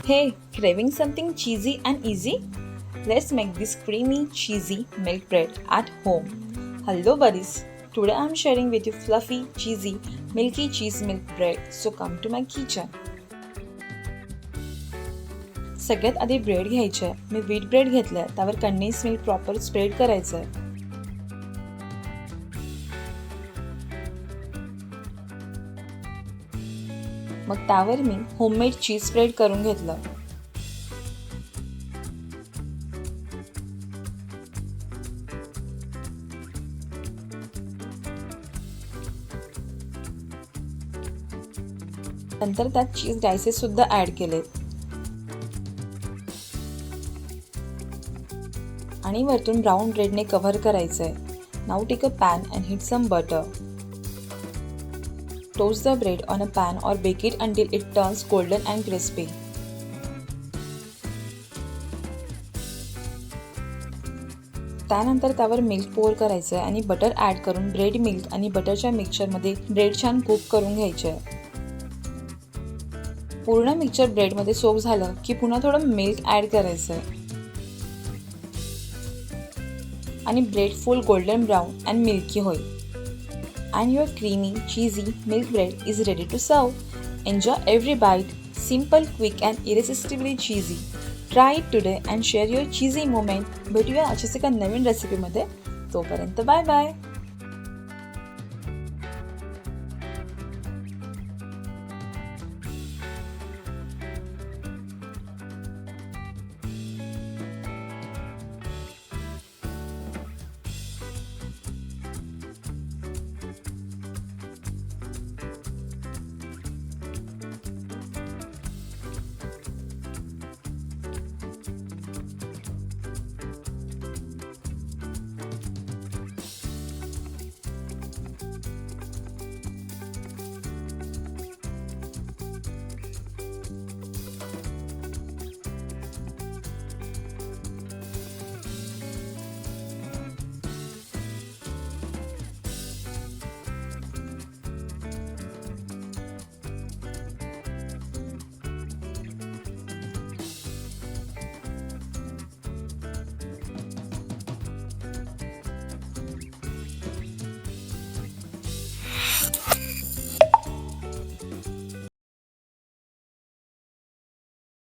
Hey, craving something cheesy and easy? Let's make this creamy, cheesy milk bread at home. Hello, buddies. Today I'm sharing with you fluffy, cheesy, milky cheese milk bread. So come to my kitchen. सगळ्यात आधी bread घ्यायचे आहे. मी wheat bread घेतलाय. त्यावर condense milk proper spread करायचं आहे. मग त्यावर मी homemade चीज स्प्रेड करून घेतलं. नंतर त्यात चीज डायसेस सुद्धा ऍड केलेत आणि वरतून ब्राऊन ब्रेडने कव्हर करायचंय. Now take a pan and heat some butter. Toast the bread on a pan or bake it until it turns golden and crispy. त्यानंतर त्यावर मिल्क पोर करायचं आहे आणि बटर ॲड करून ब्रेड मिल्क आणि बटरच्या मिक्सचरमध्ये ब्रेड छान कुक करून घ्यायचे आहे. पूर्ण मिक्सचर ब्रेडमध्ये सोक झालं की पुन्हा थोडं मिल्क ॲड करायचं आहे आणि bread full golden brown and milky होईल. And your creamy, cheesy milk bread is ready to serve. Enjoy every bite. Simple, quick and irresistibly cheesy. Try it today and share your cheesy moment. भेटूया अशाच एका नवीन रेसिपीमध्ये. तोपर्यंत bye bye.